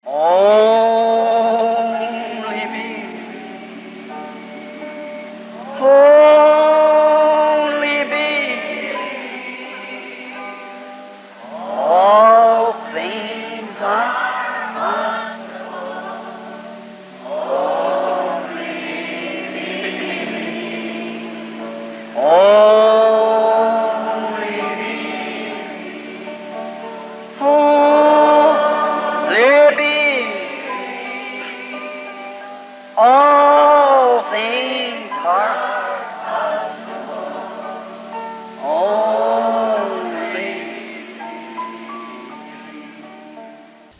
Only me. Only me. All things are only me. Only me. All things are only.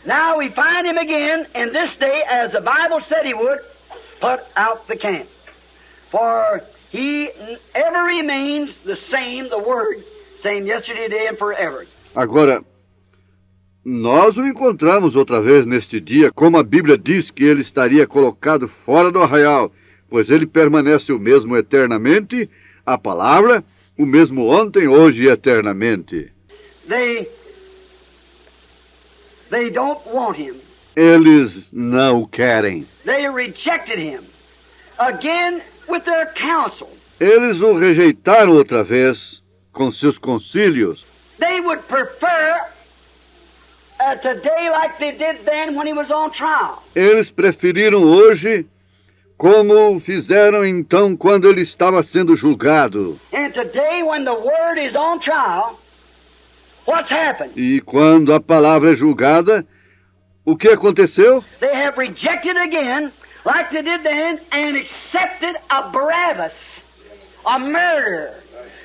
Now we find him again in this day, as the Bible said he would, put out the camp. For he ever remains the same, the Word, same yesterday, today, and forever. Agora, nós o encontramos outra vez neste dia, como a Bíblia diz que ele estaria colocado fora do arraial, pois ele permanece o mesmo eternamente, a palavra, o mesmo ontem, hoje e eternamente. They don't want him. Eles não o querem. They rejected him. Again with their counsel. Eles o rejeitaram outra vez com seus concílios. They would prefer today like they did then when he was on trial. Eles preferiram hoje como fizeram então quando ele estava sendo julgado. And today when the word is on trial, what's happened? E quando a palavra é julgada, o que aconteceu? They have rejected again like they did then and accepted a Barabbas, a murderer,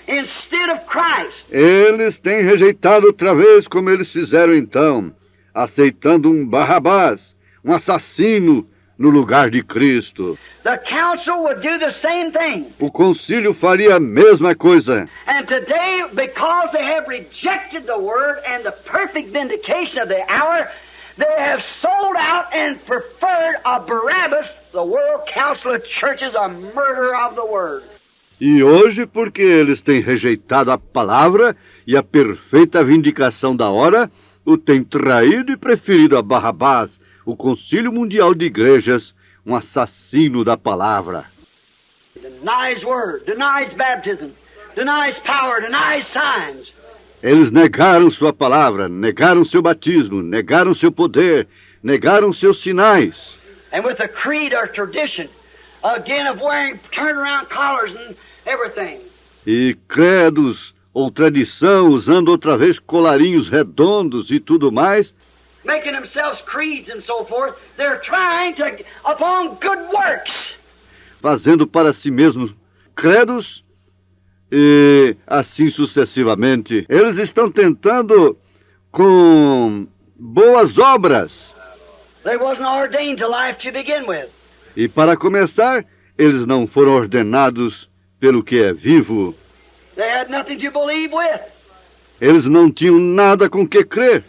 instead of Christ. Eles têm rejeitado outra vez como eles fizeram então, aceitando um Barrabás, um assassino no lugar de Cristo. The council would do the same thing. O concílio faria a mesma coisa. And today, because they have rejected the word and the perfect vindication of the hour, they have sold out and preferred a Barabbas, the World Council of Churches, a murderer of the word. E hoje, porque eles têm rejeitado a palavra e a perfeita vindicação da hora, o têm traído e preferido a Barrabás, o Concílio Mundial de Igrejas, um assassino da palavra. Denies word, denies baptism, denies power, denies signs. Eles negaram sua palavra, negaram seu batismo, negaram seu poder, negaram seus sinais. And with a creed or tradition, again of wearing turnaround collars and everything. E credos ou tradição, usando outra vez colarinhos redondos e tudo mais, making themselves creeds and so forth, they're trying to, upon good works. Fazendo para si mesmos credos e assim sucessivamente. Eles estão tentando com boas obras. They wasn't ordained to life to begin with. E para começar, eles não foram ordenados pelo que é vivo. They had nothing to believe with. Eles não tinham nada com que crer.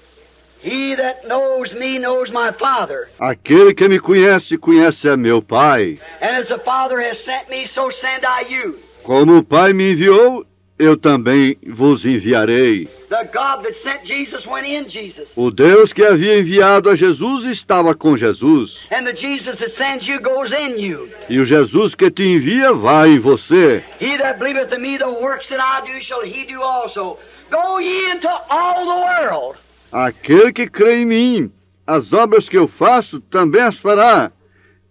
He that knows me knows my Father. Aquele que me conhece, conhece a meu Pai. And as the Father has sent me, so send I you. Como o Pai me enviou, eu também vos enviarei. The God that sent Jesus went in Jesus. O Deus que havia enviado a Jesus estava com Jesus. And the Jesus that sends you goes in you. E o Jesus que te envia vai em você. He that believeth in me, the works that I do shall he do also. Go ye into all the world. Aquele que crê em mim, as obras que eu faço também as fará.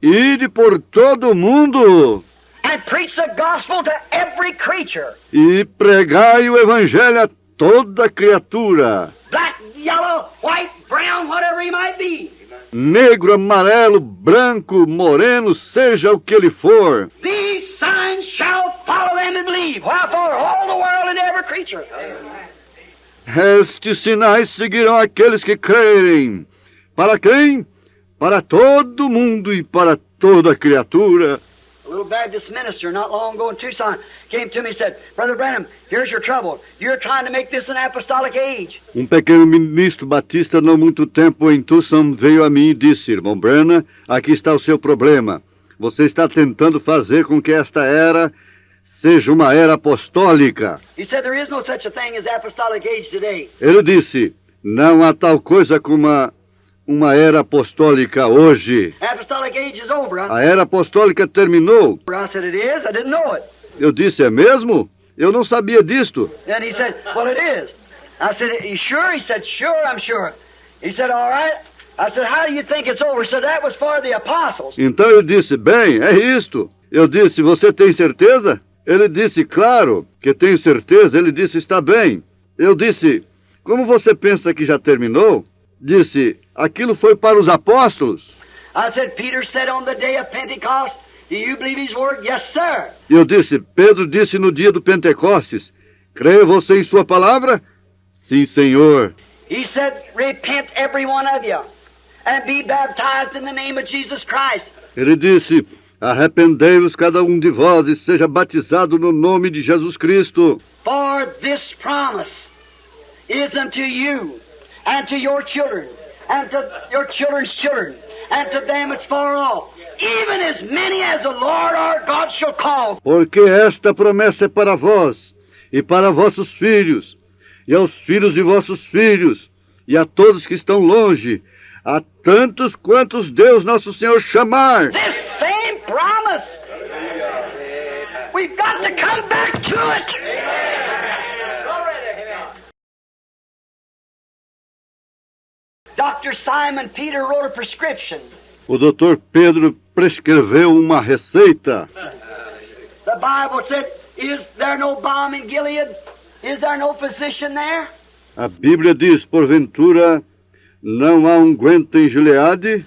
Ide por todo o mundo. And preach the gospel to every creature. E pregai o evangelho a toda criatura. Black, yellow, white, brown, whatever he might be. Negro, amarelo, branco, moreno, seja o que ele for. These signs shall follow them that believe. Wherefore all the world and every creature. Estes sinais seguirão aqueles que crerem. Para quem? Para todo mundo e para toda criatura. A little Baptist minister not long ago in Tucson came to me and said, Brother Branham, here's your trouble. You're trying to make this an apostolic age. Pequeno ministro batista não muito tempo em Tucson veio a mim e disse, irmão Branham, aqui está o seu problema. Você está tentando fazer com que esta era seja uma era apostólica. He said there is no such a thing as apostolic age today. Ele disse, não há tal coisa como uma era apostólica hoje. Apostolic age is over. A era apostólica terminou. I said, it is? I didn't know it. Eu disse, é mesmo? Eu não sabia disto. Then he said, well, it is. I said, you sure? He said, sure, I'm sure. He said, all right. I said, how do you think it's over? He said, that was for the apostles. Então eu disse, bem, é isto. Eu disse, você tem certeza? Ele disse, claro que tenho certeza. Ele disse, está bem. Eu disse, como você pensa que já terminou? Disse, aquilo foi para os apóstolos. I said, Peter said on the day of Pentecost, do you believe his word? Yes, sir. Eu disse, Pedro disse no dia do Pentecostes, crê você em sua palavra? Sim, Senhor. He said, repent every one of you and be baptized in the name of Jesus Christ. Ele disse, arrependei-vos cada um de vós e seja batizado no nome de Jesus Cristo. For this promise is unto you and to your children and to your children's children and to them that's far off, even as many as the Lord our God shall call. Porque esta promessa é para vós e para vossos filhos e aos filhos de vossos filhos e a todos que estão longe, a tantos quantos Deus nosso Senhor chamar. This same promise. We've got to come back to it. Dr. Simon Peter wrote a prescription. O Dr. Pedro prescreveu uma receita. The Bible said, is there no balm in Gilead? Is there no physician there? A Bíblia diz, porventura, não há unguento em Gileade?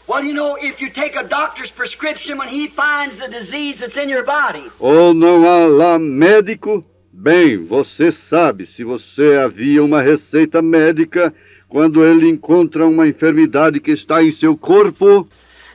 Well, you know, if you take a doctor's prescription when he finds the disease that's in your body, Ou não há lá médico? Bem, você sabe, se você havia uma receita médica, quando ele encontra uma enfermidade que está em seu corpo,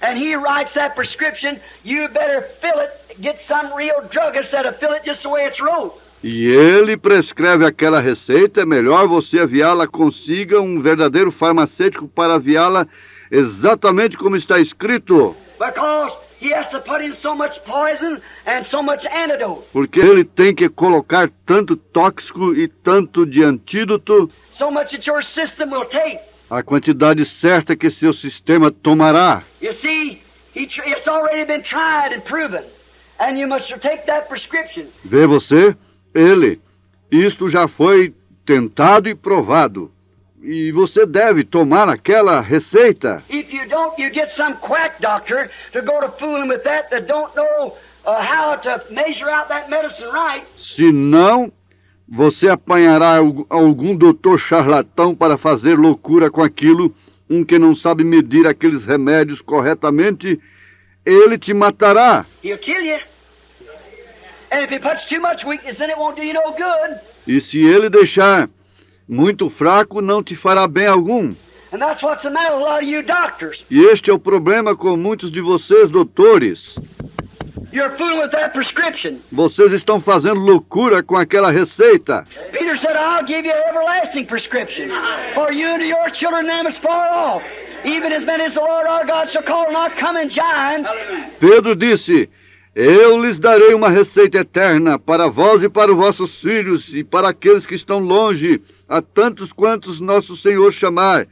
and he writes that prescription, you better fill it, get some real drug instead of fill it just the way it's wrote. e ele prescreve aquela receita, é melhor você aviá-la, consiga um verdadeiro farmacêutico para aviá-la exatamente como está escrito. Because he has to put in so much poison and so much antidote, Porque ele tem que colocar tanto tóxico e tanto de antídoto, so much that your system will take. a quantidade certa que seu sistema tomará. You see, it's already been tried and proven, and you must take that prescription. Vê você? Isto já foi tentado e provado. E você deve tomar aquela receita. If you don't, you get some quack doctor to go to fooling with that don't know how to measure out that medicine right. Se não, você apanhará algum doutor charlatão para fazer loucura com aquilo, que não sabe medir aqueles remédios corretamente, ele te matará. He'll kill you. And if he puts too much weakness in it, won't do you no good. E se ele deixar muito fraco, não te fará bem algum. And that's what's the matter with a lot of you doctors. E este é o problema com muitos de vocês, doutores. You're fooling with that prescription. Vocês estão fazendo loucura com aquela receita. Peter said, I'll give you an everlasting prescription for you and to your children, them as far off, even as many as the Lord our God shall call, not come and join. Pedro disse, eu lhes darei uma receita eterna para vós e para os vossos filhos e para aqueles que estão longe, a tantos quantos nosso Senhor chamar.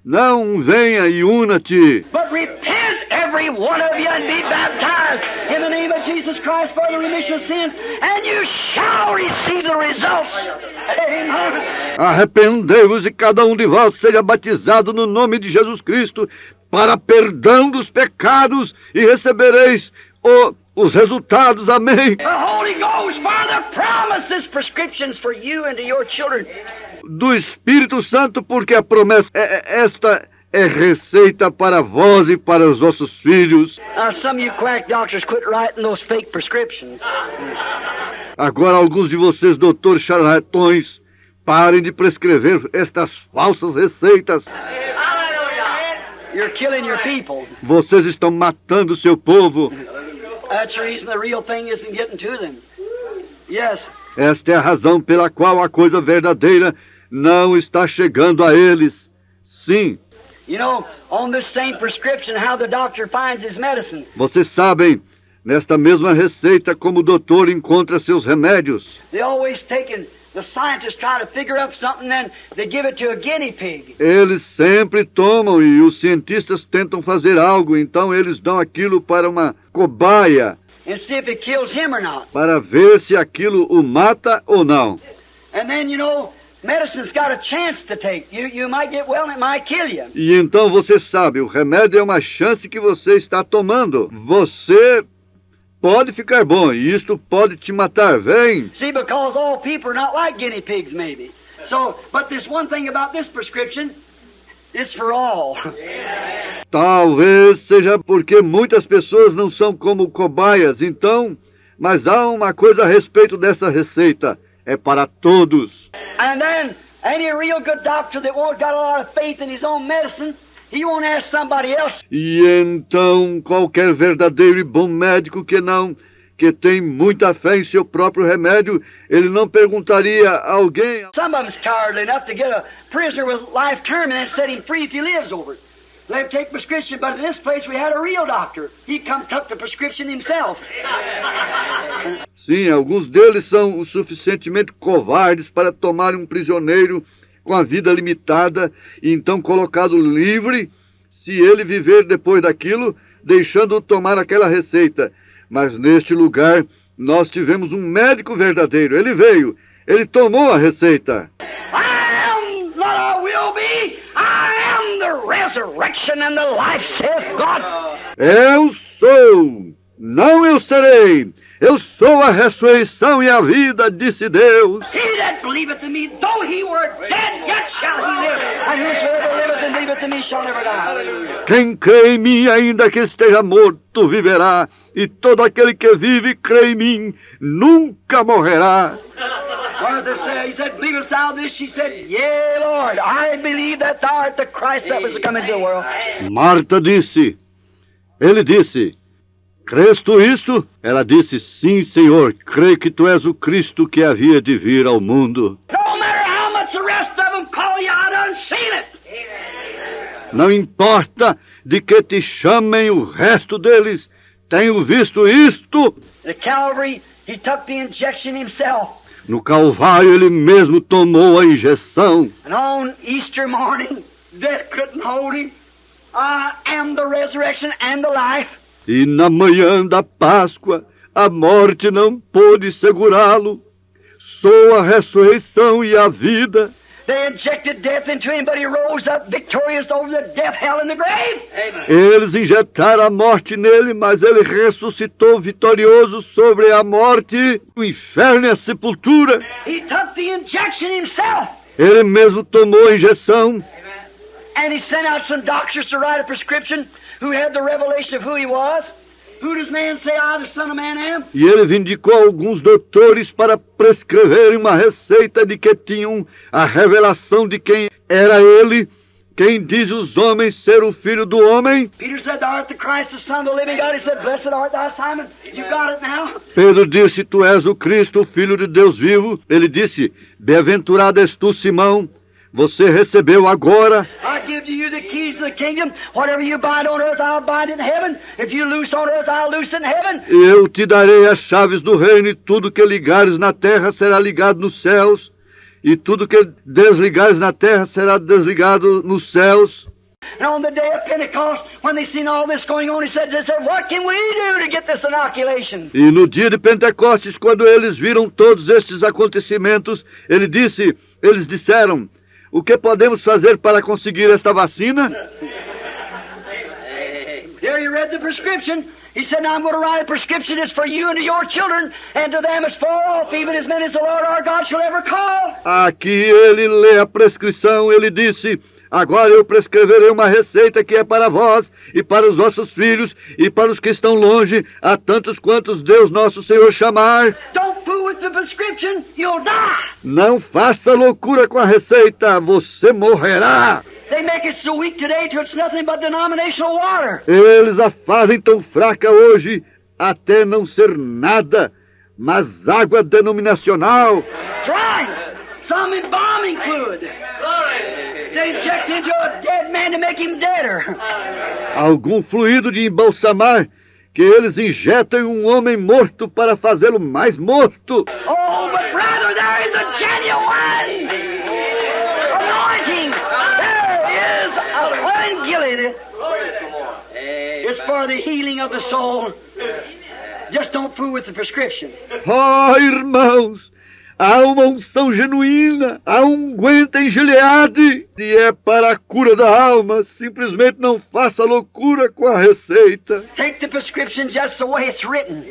Não venha e una-te. But repent, every one of you, and be baptized in the name of Jesus Christ for the remission of sins, and you shall receive the results. Amen. Arrependei-vos e cada um de vós seja batizado no nome de Jesus Cristo para perdão dos pecados e recebereis os resultados. Amém. The Holy Ghost, for the promises, prescriptions for you and to your children. Do Espírito Santo, porque a promessa esta é receita para vós e para os vossos filhos. Now, some of you quack doctors quit writing those fake prescriptions. Agora, alguns de vocês, doutores charlatões, parem de prescrever estas falsas receitas. You're killing your people. Vocês estão matando o seu povo. That's the reason the real thing isn't getting to them. Yes. Esta é a razão pela qual a coisa verdadeira não está chegando a eles. Sim. You know, on this same prescription, how the doctor finds his medicine. Vocês sabem, nesta mesma receita, como o doutor encontra seus remédios. They always taking The scientists try to figure up something, then they give it to a guinea pig. Eles sempre tomam e os cientistas tentam fazer algo, então eles dão aquilo para uma cobaia And see if it kills him or not. para ver se aquilo o mata ou não. And then, medicine's got a chance to take. You might get well and it might kill you. E então você sabe, o remédio é uma chance que você está tomando. Você pode ficar bom e isto pode te matar. Vem! See, because all people are not like guinea pigs, maybe. So, but there's one thing about this prescription. It's for all. Talvez seja porque muitas pessoas não são como cobaias, então, mas há uma coisa a respeito dessa receita. É para todos. And then, any real good doctor that got a lot of faith in his own medicine, he won't ask somebody else. E então, qualquer verdadeiro e bom médico que tem muita fé em seu próprio remédio, ele não perguntaria a alguém. Some of them's cowardly enough to get a prisoner with life term and then set him free if he lives over it. Let him take prescription, but in this place we had a real doctor. He come took the prescription himself. Sim, alguns deles são o suficientemente covardes para tomar um prisioneiro com a vida limitada e então colocá-lo livre se ele viver depois daquilo, deixando-o tomar aquela receita. Mas neste lugar nós tivemos um médico verdadeiro. Ele veio, ele tomou a receita. I am that I will be. I am the resurrection and the life, saith God. Eu sou, não eu serei. Eu sou a ressurreição e a vida, disse Deus. He that believeth in me, though he were dead, yet shall he live. And whosoever liveth and believeth in me shall never die. Quem crê em mim, ainda que esteja morto, viverá. E todo aquele que vive e crê em mim, nunca morrerá. Martha said, he said, believest thou this? She said, yea, Lord, I believe that thou art the Christ that was to come into the world. Marta disse, ele disse, crês tu isto? Ela disse, sim, Senhor, creio que tu és o Cristo que havia de vir ao mundo. No matter how much the rest of them call you, I done seen it. Não importa de que te chamem o resto deles, tenho visto isto. The Calvary, he took the injection himself. No Calvário ele mesmo tomou a injeção. And on Easter morning, death couldn't hold him. I am the resurrection and the life. E na manhã da Páscoa, a morte não pôde segurá-lo. Sou a ressurreição e a vida. They injected death into him, but he rose up victorious over the death, hell, and the grave. Amen. Eles injetaram a morte nele, mas ele ressuscitou vitorioso sobre a morte, o inferno e a sepultura. He took the injection himself. Ele mesmo tomou a injeção. And he sent out some doctors to write a prescription who had the revelation of who he was. Who does man say I, the Son of Man, am? E ele vindicou alguns doutores para prescreverem uma receita de que tinham a revelação de quem era ele. Quem diz os homens ser o Filho do Homem? Peter said, thou art the Christ, the Son of the living God. He said, blessed art thou, Simon. You got it now. Pedro disse, tu és o Cristo, o Filho de Deus vivo. Ele disse, bem-aventurado és tu, Simão. Você recebeu agora. I give to you the keys of the kingdom. Whatever you bind on earth, I'll bind it in heaven. If you loose on earth, I'll loose it in heaven. Eu te darei as chaves do reino e tudo que ligares na terra será ligado nos céus. E tudo que desligares na terra será desligado nos céus. And on the day of Pentecost, when they seen all this going on, they said, what can we do to get this inoculation? E no dia de Pentecostes, quando eles viram todos estes acontecimentos, eles disseram, o que podemos fazer para conseguir esta vacina? There you read the prescription. He said, now I'm going to write a prescription. It's for you and to your children, and to them as far off, even as many as the Lord our God shall ever call. Aqui ele lê a prescrição, ele disse, agora eu prescreverei uma receita que é para vós, e para os vossos filhos, e para os que estão longe, a tantos quantos Deus nosso Senhor chamar. Don't fool with the prescription, you'll die. Não faça loucura com a receita, você morrerá. They make it so weak today till it's nothing but denominational water. Eles a fazem tão fraca hoje, até não ser nada, mas água denominacional. Right. Some embalming fluid. They inject into a dead man to make him deader. Algum fluido de embalsamar que eles injetam em um homem morto para fazê-lo mais morto. Oh, but Brother, there is a genuine anointing. There is a healing. It's for the healing of the soul. Just don't fool with the prescription. Oh, irmãos, há uma unção genuína, há unguento em Gileade, e é para a cura da alma. Simplesmente não faça loucura com a receita. Take the prescription just the way it's written.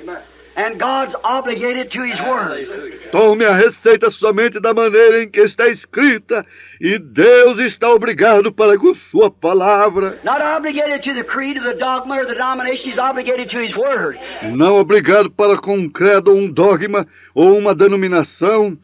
And God's obligated to His Word. Tome a receita somente da maneira em que está escrita, e Deus está obrigado para com sua palavra. Not obligated to the creed or the dogma or the denomination, He's obligated to His Word. Não obrigado para com um credo, um dogma ou uma denominação.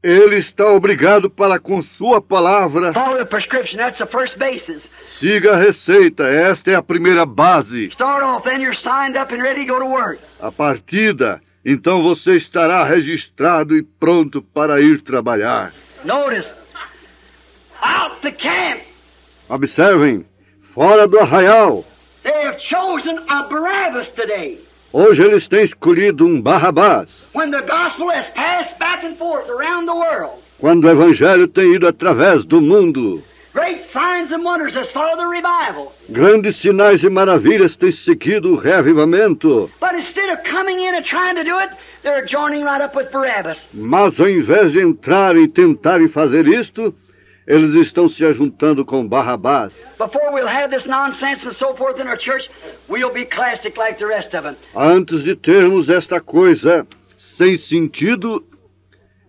Ele está obrigado para com sua palavra. Follow the prescription, that's the first basis. Siga a receita, esta é a primeira base. Start off, then you're signed up and ready to go to work. A partida, então você estará registrado e pronto para ir trabalhar. Notice, out the camp, Observem, fora do arraial. they have chosen a Barabbas today. Hoje eles têm escolhido um Barrabás. When the gospel has passed back and forth around the world, Quando o evangelho tem ido através do mundo, great signs and wonders has followed the revival. grandes sinais e maravilhas têm seguido o reavivamento. But instead of coming in and trying to do it, they're joining right up with Barabbas. Mas ao invés de entrarem e tentarem fazer isto, eles estão se ajuntando com Barrabás. Before we'll have this nonsense and so forth in our church, we'll be classic like the rest of them. Antes de termos esta coisa sem sentido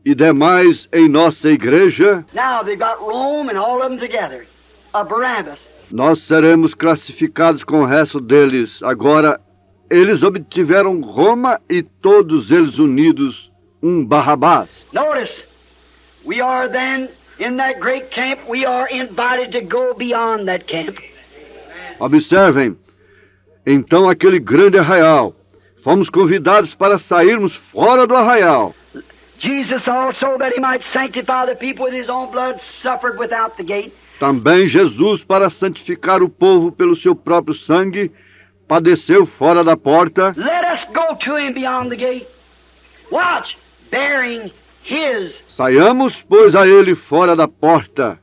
e demais em nossa igreja, Now they've got Rome and all of them together. A Barabbas. nós seremos classificados com o resto deles. Agora, eles obtiveram Roma e todos eles unidos um Barrabás. Notice, we are then in that great camp, we are invited to go beyond that camp. Observem, então aquele grande arraial, fomos convidados para sairmos fora do arraial. Jesus also, that He might sanctify the people with His own blood, suffered without the gate. Também Jesus, para santificar o povo pelo seu próprio sangue, padeceu fora da porta. Let us go to Him beyond the gate. Watch, bearing His. Saiamos, pois, a ele fora da porta.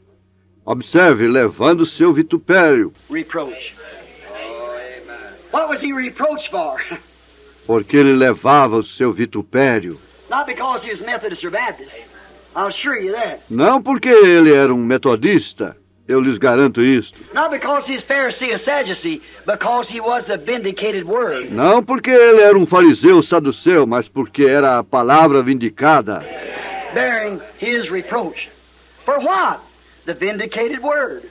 Observe, levando seu vitupério. Reproach. What was He reproached for? Porque ele levava o seu vitupério. Not because He was Methodist or Baptist. I'll assure you that. Não porque ele era um metodista, eu lhes garanto isto. Not because He was Pharisee or Sadducee, because He was the vindicated Word. Não porque ele era um fariseu saduceu, mas porque era a palavra vindicada. Bearing His reproach. For what? The vindicated Word.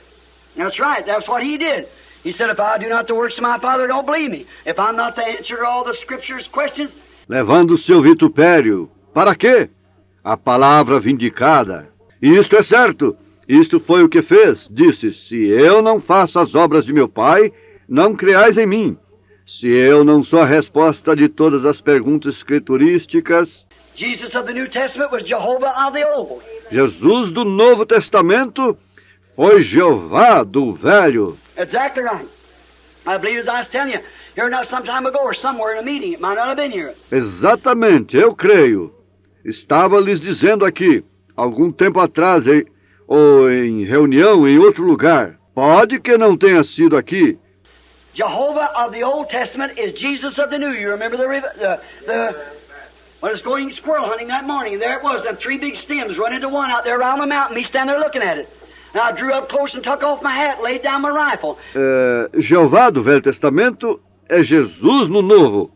That's right, that's what He did. He said, if I do not the works of my Father, don't believe me. If I'm not the answer to all the Scriptures' questions, Levando o seu vitupério. Para quê? A palavra vindicada. E isto é certo. Isto foi o que fez. Disse, se eu não faço as obras de meu Pai, não creais em mim. Se eu não sou a resposta de todas as perguntas escriturísticas, Jesus of the New Testament was Jehovah of the Old. Jesus do Novo Testamento foi Jeová do Velho. Exactly right. I believe as I was telling you, here not some time ago or somewhere in a meeting, it might not have been here. Exatamente, eu creio. Estava lhes dizendo aqui, algum tempo atrás, ou em reunião em outro lugar. Pode que não tenha sido aqui. Jehovah of the Old Testament is Jesus of the New. You remember when I was going squirrel hunting that morning, and there it was, them three big stems run into one out there around the mountain, me standing there looking at it. And I drew up close and took off my hat, laid down my rifle. Jeová do Velho Testamento é Jesus no Novo.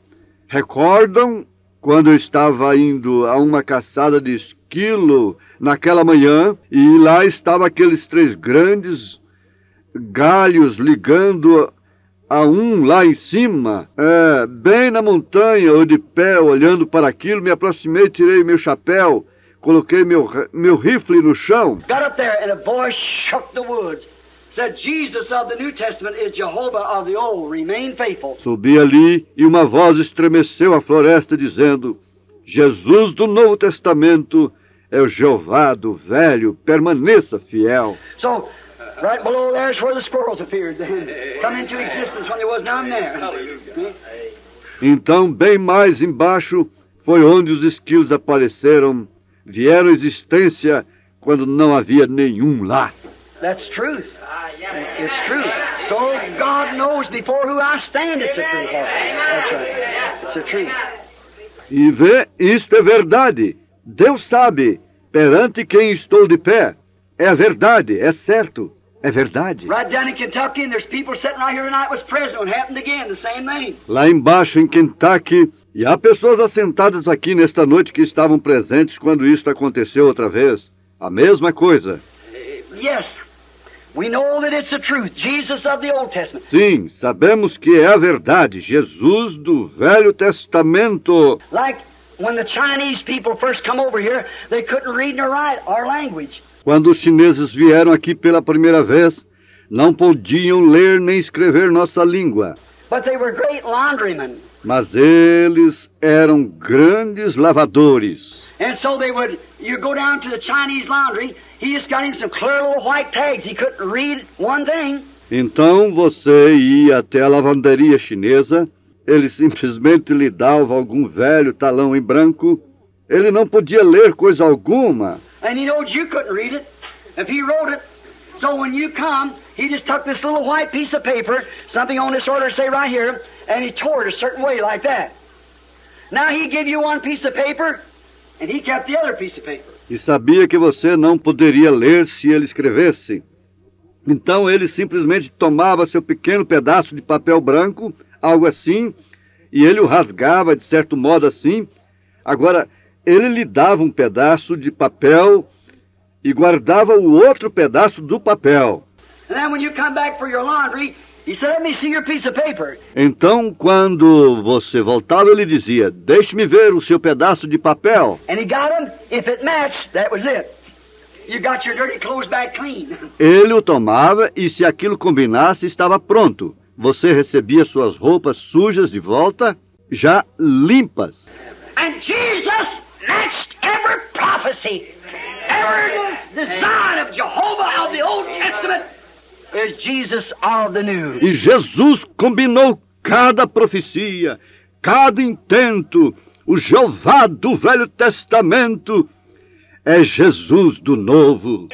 Recordam quando eu estava indo a uma caçada de esquilo naquela manhã, e lá estavam aqueles três grandes galhos ligando a um lá em cima, bem na montanha, eu de pé, olhando para aquilo, me aproximei, tirei meu chapéu, coloquei meu rifle no chão. Got up there and a voice shook the woods. Said, Jesus of the New Testament is Jehovah of the Old. Remain faithful. Subi ali e uma voz estremeceu a floresta dizendo, Jesus do Novo Testamento é o Jeová do Velho, permaneça fiel. So, right below there is where the squirrels appeared then. Come into existence when there was none there. Então, bem mais embaixo, foi onde os esquilos apareceram. vieram à existência quando não havia nenhum lá. That's truth. It's truth. So God knows before who I stand, it's a truth. That's right. It's a truth. E vê, isto é verdade. Deus sabe perante quem estou de pé. É a verdade, é certo, é verdade. Right down in Kentucky, and there's people sitting right here tonight was present when it happened again, the same thing. Lá embaixo em Kentucky, e há pessoas assentadas aqui nesta noite que estavam presentes quando isto aconteceu outra vez. A mesma coisa. Yes, we know that it's the truth. Jesus of the Old Testament. Sim, sabemos que é a verdade. Jesus do Velho Testamento. Like when the Chinese people first come over here, they couldn't read nor write our language. Quando os chineses vieram aqui pela primeira vez, não podiam ler nem escrever nossa língua. But they were great laundrymen. Mas eles eram grandes lavadores. And so you go down to the Chinese laundry, he just got him some clear little white tags. He couldn't read one thing. Então você ia até a lavanderia chinesa, ele simplesmente lhe dava algum velho talão em branco, ele não podia ler coisa alguma. And he knowed you couldn't read it if he wrote it. So when you come, he just took this little white piece of paper, something on this order, say right here, and he tore it a certain way like that. Now he give you one piece of paper, and he kept the other piece of paper. E sabia que você não poderia ler se ele escrevesse. Então ele simplesmente tomava seu pequeno pedaço de papel branco, algo assim, e ele o rasgava de certo modo assim. Agora, ele lhe dava um pedaço de papel e guardava o outro pedaço do papel. And then when you come back for your laundry, he said, "Let me see your piece of paper." Então, quando você voltava, ele dizia, deixe-me ver o seu pedaço de papel. And he got him. If it matched, that was it. You got your dirty clothes back clean. Ele o tomava e se aquilo combinasse, estava pronto. Você recebia suas roupas sujas de volta, já limpas. And Jesus matched every prophecy, every design of Jehovah of the Old Testament is Jesus of the New. E Jesus combinou cada profecia, cada intento. O Jeová do Velho Testamento é Jesus do Novo.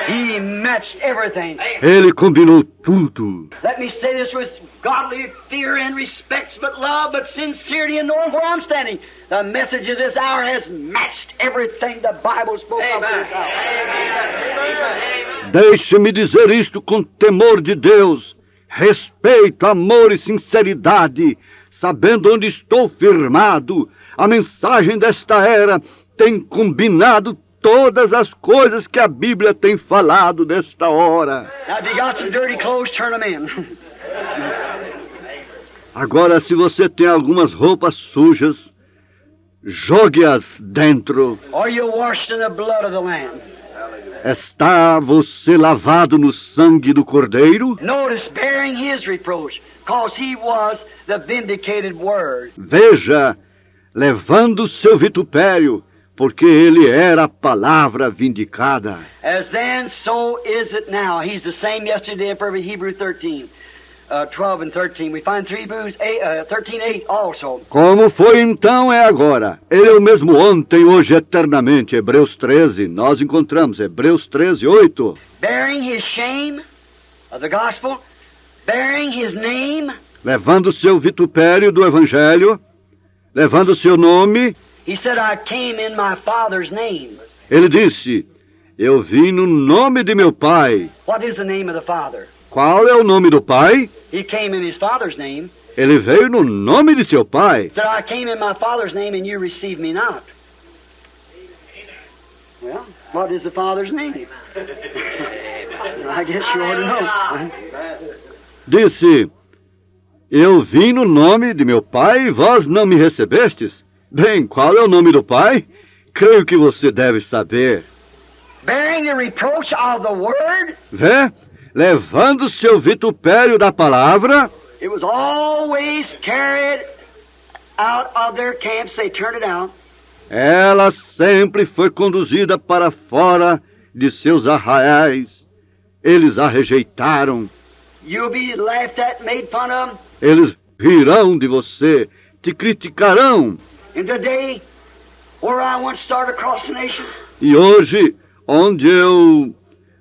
He matched everything. Ele combinou tudo. Let me say this with godly fear and respect, but love, but sincerity and knowing where I'm standing. The message of this hour has matched everything the Bible spoke of this hour. Deixe-me dizer isto com temor de Deus, respeito, amor e sinceridade, sabendo onde estou firmado. A mensagem desta era tem combinado todas as coisas que a Bíblia tem falado desta hora. Now, if you got some dirty clothes, turn them in. Agora, se você tem algumas roupas sujas, jogue-as dentro. Are you washed in the blood of the Lamb? Está você lavado no sangue do Cordeiro? Notice, bearing his reproach, because he was the vindicated word. Veja, levando seu vitupério, porque ele era a palavra vindicada. As then, so is it now. He's the same yesterday and forever. Hebrews 13, 12 and 13. We find Hebrews 13:8 also. Como foi então é agora. Ele é o mesmo ontem, hoje, eternamente. Hebreus 13, nós encontramos Hebreus 13:8. Bearing his shame of the gospel, bearing his name. Levando seu vitupério do Evangelho, levando seu nome. He said, I came in my Father's name. Ele disse, eu vim no nome de meu Pai. What is the name of the Father? Qual é o nome do Pai? He came in his Father's name. Ele veio no nome de seu Pai. He said, I came in my Father's name and you received me not. Well, what is the Father's name? I guess you ought to know. Disse, eu vim no nome de meu Pai e vós não me recebestes. Bem, qual é o nome do Pai? Creio que você deve saber. Bearing the reproach of the word. Vê? Levando seu vitupério da palavra. It was always carried out of their camps. They turned it out. Ela sempre foi conduzida para fora de seus arraiais. Eles a rejeitaram. You'll be laughed at, made fun of. Eles rirão de você, te criticarão. And today, where I once started across the nation. E hoje, onde eu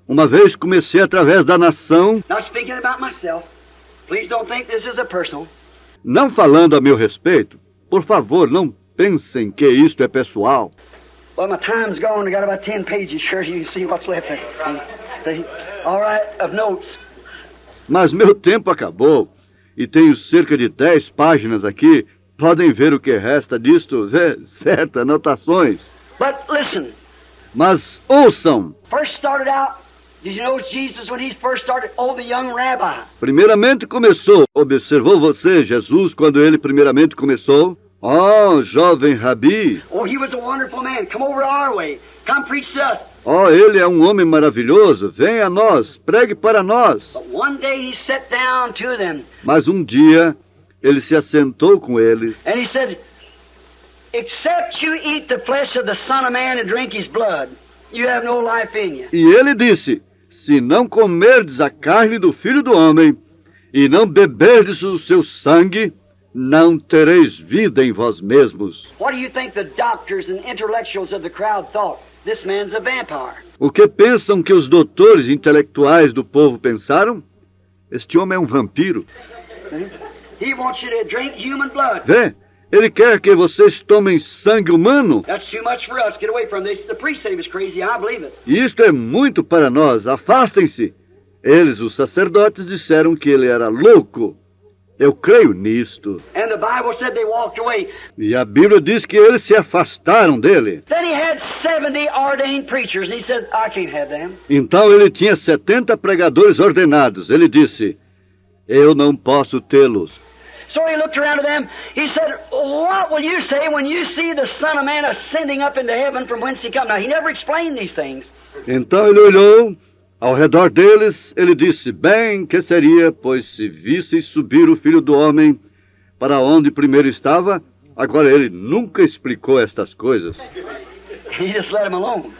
uma vez comecei através da nação, Not speaking about myself. Please don't think this is a personal. não falando a meu respeito, por favor, não pensem que isto é pessoal. Well, my time's gone. I got about 10 pages. Sure, you can see what's left there. See? All right, of notes. Mas meu tempo acabou e tenho cerca de 10 páginas aqui. Podem ver o que resta disto, certo, anotações. But listen, Mas ouçam, first started out, did you know Jesus when he first started? Oh, the young rabbi. primeiramente começou, observou você, Jesus, quando ele primeiramente começou? Oh, jovem Rabi, Oh, he was a wonderful man. Come over our way. Come preach to us. oh, ele é um homem maravilhoso, venha a nós, pregue para nós. But one day he sat down to them Mas um dia ele se assentou com eles and he said, except you eat the flesh of the Son of Man and drink his blood, you have no life in you. e ele disse, se não comerdes a carne do Filho do Homem e não beberdes o seu sangue, não tereis vida em vós mesmos. What do you think the doctors and intellectuals of the crowd thought? This man's a vampire. O que pensam que os doutores intelectuais do povo pensaram? Este homem é um vampiro. He wants you to drink human blood. Vê, ele quer que vocês tomem sangue humano. That's too much for us. Get away from this. The priest said he was crazy. I believe it. E isto é muito para nós. Afastem-se. Eles, os sacerdotes, disseram que ele era louco. Eu creio nisto. And the Bible said they walked away. E a Bíblia diz que eles se afastaram dele. Then he had 70 ordained preachers, and he said, I can't have them. Então ele tinha 70 pregadores ordenados. Ele disse, eu não posso tê-los. So he looked around at them. He said, what will you say when you see the Son of Man ascending up into heaven from whence he come? Now, he never explained these things. Então ele olhou ao redor deles, ele disse, bem, que seria, pois se visseis subir o Filho do Homem para onde primeiro estava, agora ele nunca explicou estas coisas. He just let him alone.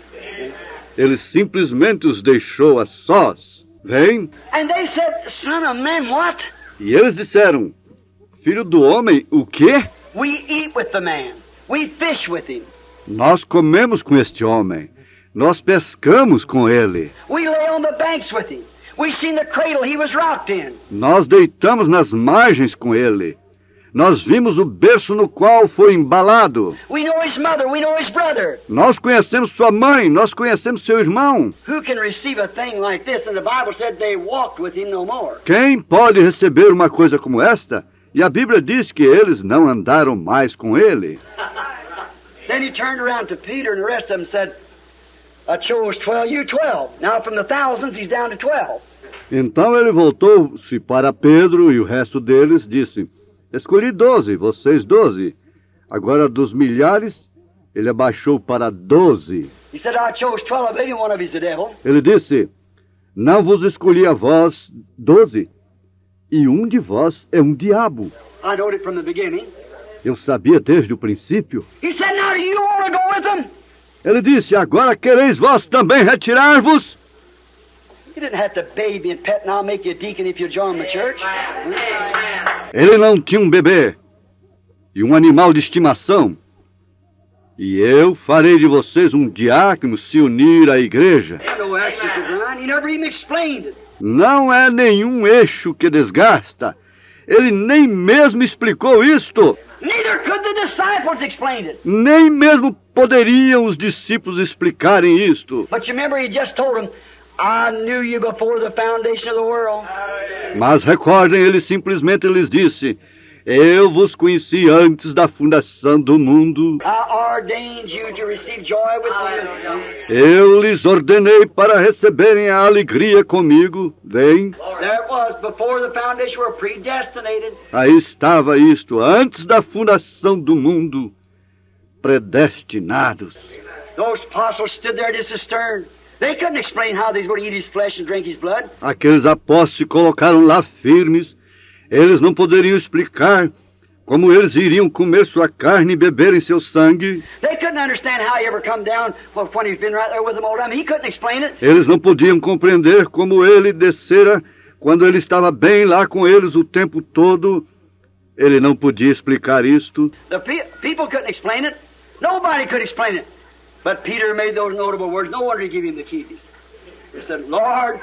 Ele simplesmente os deixou a sós. Vem, And they said, Son of Man, what? e eles disseram, Filho do Homem, o quê? We eat with the man. We fish with him. Nós comemos com este homem. Nós pescamos com ele. We lay on the banks with him. We seen the cradle he was rocked in. Nós deitamos nas margens com ele. Nós vimos o berço no qual foi embalado. We know his mother. We know his brother. Nós conhecemos sua mãe, nós conhecemos seu irmão. Who can receive a thing like this? And the Bible said they walked with him no more. Quem pode receber uma coisa como esta? E a Bíblia diz que eles não andaram mais com ele. Then he turned around to Peter and the rest of them and said, I chose 12, you 12. Now from the thousands, he's down to 12. Então ele voltou-se para Pedro e o resto deles disse, escolhi 12, vocês 12. Agora dos milhares, ele abaixou para 12. He said, I chose 12 of you, one of you's the devil. Ele disse, não vos escolhi a vós 12, e um de vós é um diabo. I knowed it from the beginning. Eu sabia desde o princípio. He said, now do you want to go with them? Ele disse, agora quereis vós também retirar-vos? You didn't have to baby and pet and I'll make you a deacon if you join the church. Ele não tinha um bebê e um animal de estimação. E eu farei de vocês um diácono se unir à igreja. No action design. He never even explained it. Não é nenhum eixo que desgasta. Ele nem mesmo explicou isto. Neither could the disciples explain it. Nem mesmo poderiam os discípulos explicarem isto. But you remember he just told them, I knew you before the foundation of the world. Mas recordem, ele simplesmente lhes disse, eu vos conheci antes da fundação do mundo. I ordained you to receive joy with me. Eu lhes ordenei para receberem a alegria comigo. Vem. There it was, before the foundation were predestinated. Aí estava isto, antes da fundação do mundo, predestinados. Those apostles stood there just as stern. They couldn't explain how they were to eat his flesh and drink his blood. Aqueles apóstolos se colocaram lá firmes. Eles não poderiam explicar como eles iriam comer sua carne e beberem seu sangue. They couldn't understand how he ever come down when he's been right there with them all the time. He couldn't explain it. Eles não podiam compreender como ele descera quando ele estava bem lá com eles o tempo todo. Ele não podia explicar isto. The people couldn't explain it. Nobody could explain it. But Peter made those notable words. No wonder he gave him the keys. He said, Lord...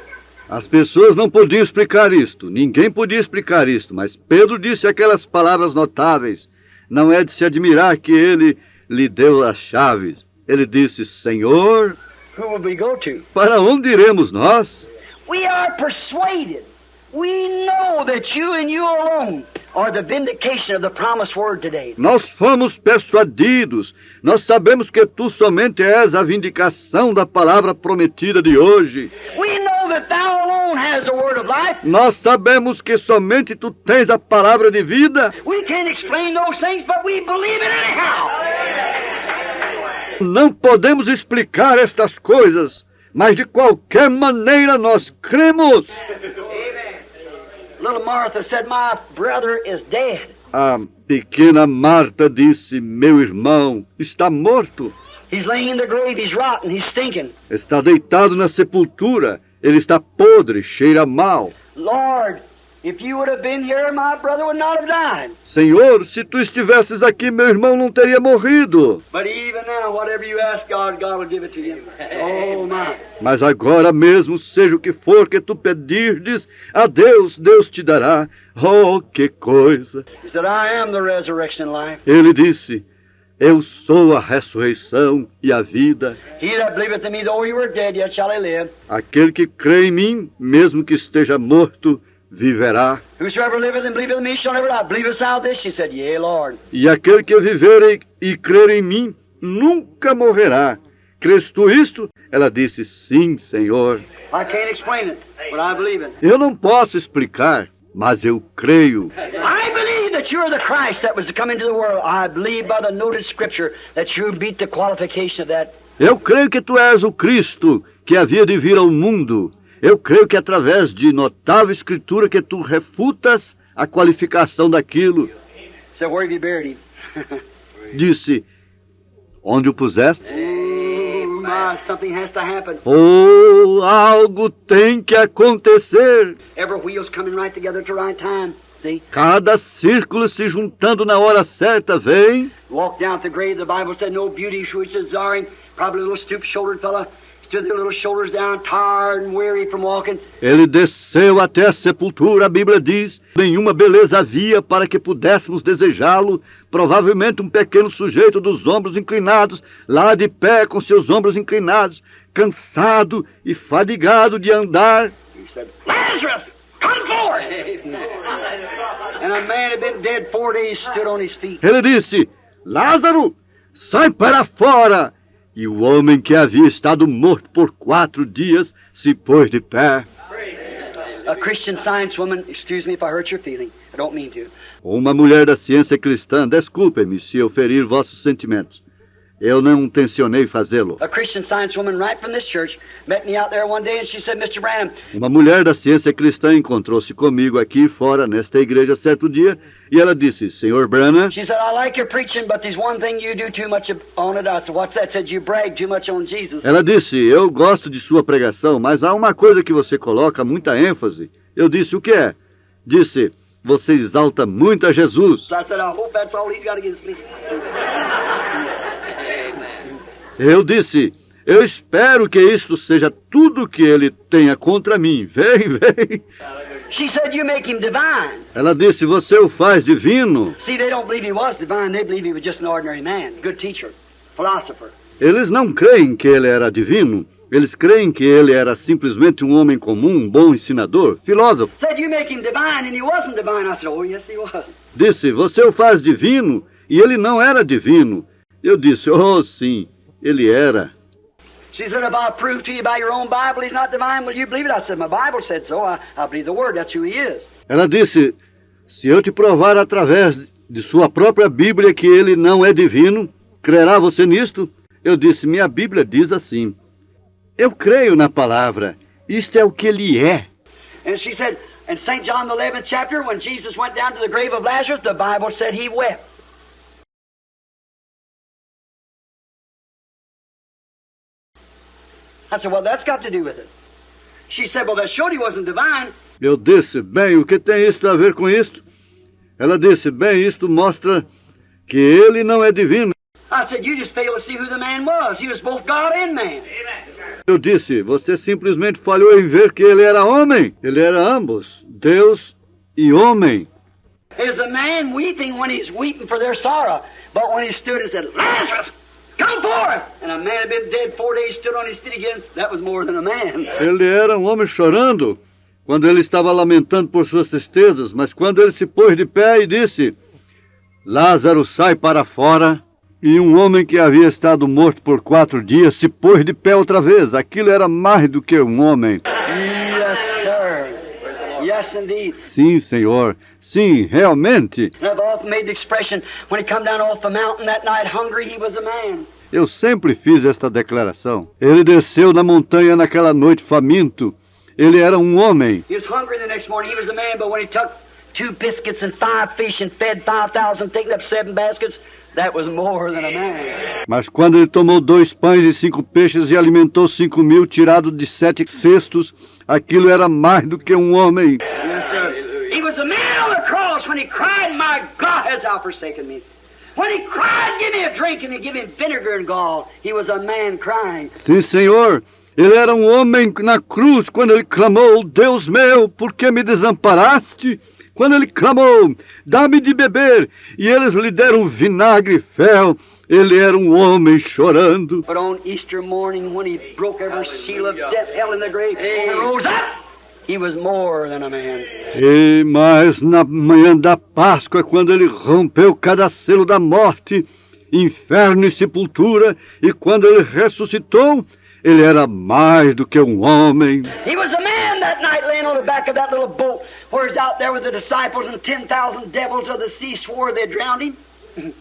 As pessoas não podiam explicar isto. Ninguém podia explicar isto. Mas Pedro disse aquelas palavras notáveis. Não é de se admirar que ele lhe deu as chaves. Ele disse, Senhor... Who would we go to? Para onde iremos nós? We are persuaded. We know that you and you alone are the vindication of the promised word today. Nós fomos persuadidos. Nós sabemos que tu somente és a vindicação da palavra prometida de hoje. We know that thou alone has the word of life. Nós sabemos que somente tu tens a palavra de vida. We can't explain those things, but we believe it anyhow. Não podemos explicar estas coisas, mas de qualquer maneira nós cremos. Little Martha said, my brother is dead. A pequena Marta disse, meu irmão está morto. He's laying in the grave, he's rotten, he's stinking. Está deitado na sepultura, ele está podre, cheira mal. Lord, if you would have been here, my brother would not have died. Senhor, se tu estivesses aqui, meu irmão não teria morrido. But even now, whatever you ask God, God will give it to you. Oh, my. Mas agora mesmo, seja o que for que tu pedirdes a Deus, Deus te dará. Oh, que coisa! He said, I am the resurrection and life. Ele disse, eu sou a ressurreição e a vida. He that believeth in me, though he were dead, yet shall he live. Aquele que crê em mim, mesmo que esteja morto, viverá. Whosoever liveth and believeth in me shall never die. Believest thou this? She said, Yea, Lord. E aquele que viver e crer em mim, nunca morrerá. Crês tu isto? Ela disse, sim, Senhor. I can't explain it, but I believe it. Eu não posso explicar, mas eu creio. I believe that you're the Christ that was to come into the world. I believe by the noted scripture that you beat the qualification of that. Eu creio que tu és o Cristo que havia de vir ao mundo. Eu creio que através de notável escritura que tu refutas a qualificação daquilo. So where have you buried him? Disse, onde o puseste? Oh, my, something has to happen. Oh, algo tem que acontecer. Every wheel's coming right together at the right time. See? Cada círculo se juntando na hora certa, vem. Walk down to the grave, the Bible said, no beauty which is desiring. Probably a little stoop-shouldered fella. Stood their little shoulders down, tired and weary from walking. Ele desceu até a sepultura, a Bíblia diz, nenhuma beleza havia para que pudéssemos desejá-lo, provavelmente um pequeno sujeito dos ombros inclinados, lá de pé com seus ombros inclinados, cansado e fadigado de andar. He said, Lazarus, come forth! And a man had been dead 4 days stood on his feet. Ele disse, Lázaro, sai para fora! E o homem que havia estado morto por 4 dias se pôs de pé. A Christian Science woman, excuse me if I hurt your feeling, I don't mean to. Uma mulher da ciência cristã, desculpe-me se eu ferir vossos sentimentos. Eu não tencionei fazê-lo. A Christian Science woman right from this church met me out there one day and she said, Mr. Branham. Uma mulher da ciência cristã encontrou-se comigo aqui fora, nesta igreja, certo dia, e ela disse, Senhor Branham, She said, I like your preaching, but there's one thing you do too much on it. I said, what's that? Said, you brag too much on Jesus. ela disse, eu gosto de sua pregação, mas há uma coisa que você coloca muita ênfase. Eu disse, o que é? Disse, você exalta muito a Jesus. So I said, I hope that's all he's got against me. Eu disse, eu espero que isto seja tudo que ele tenha contra mim. Vem, vem. She said, you make him divine. Ela disse, você o faz divino. See, they don't believe he was divine. They believe he was just an ordinary man, good teacher, philosopher. Eles não creem que ele era divino. Eles creem que ele era simplesmente um homem comum, um bom ensinador, filósofo. Said, you make him divine, and he wasn't divine. I said, oh, yes, he was. Disse, você o faz divino, e ele não era divino. Eu disse, oh, sim, ele era. She said, if I prove to you by your own Bible he's not divine, will you believe it? I said, my Bible said so. I believe the Word. That's who he is. Ela disse, se eu te provar através de sua própria Bíblia que ele não é divino, crerá você nisto? Eu disse, minha Bíblia diz assim. Eu creio na palavra. Isto é o que ele é. And she said, in St. John the 11th chapter, when Jesus went down to the grave of Lazarus, the Bible said he wept. I said, well, that's got to do with it. She said, well, that showed he wasn't divine. Eu disse, bem, o que tem isto a ver com isto? Ela disse, bem, isto mostra que ele não é divino. I I said, you just failed to see who the man was. He was both God and man. Eu disse, você simplesmente falhou em ver que ele era homem. Ele era ambos, Deus e homem. Is a man weeping when he's weeping for their sorrow. But when he stood and said, Lazarus, come forth! And a man had been dead 4 days, stood on his feet again. That was more than a man. Ele era um homem chorando quando ele estava lamentando por suas tristezas, mas quando ele se pôs de pé e disse, Lázaro, sai para fora. E um homem que havia estado morto por 4 dias se pôs de pé outra vez. Aquilo era mais do que um homem. Yes, sir. Yes, indeed. Sim, Senhor. Sim, realmente. I've often made the expression, when he come down off the mountain that night hungry, he was a man. Eu sempre fiz esta declaração. Ele desceu da montanha naquela noite faminto. Ele era um homem. He was hungry the next morning, he was a man, but when he took 2 biscuits and 5 fish and fed 5,000, taking up 7 baskets, that was more than a man. Mas quando ele tomou 2 pães e 5 peixes e alimentou 5.000, tirado de 7 cestos, aquilo era mais do que um homem. Yes, sir. He was a man on the cross when he cried, my God, has thou forsaken me. When he cried, give me a drink, and he gave him vinegar and gall. He was a man crying. Sim, Senhor. Ele era um homem na cruz quando ele clamou, Deus meu, por que me desamparaste? Quando ele clamou, dá-me de beber, e eles lhe deram vinagre e fel. Ele era um homem chorando. But on Easter morning, when he broke every seal of death, hell, in the grave, and rose up, he was more than a man. Mas na manhã da Páscoa, quando ele rompeu cada selo da morte, inferno e sepultura, e quando ele ressuscitou, ele era mais do que um homem. He was a man that night laying on the back of that little boat where he's out there with the disciples and 10,000 devils of the sea swore they'd drowned him.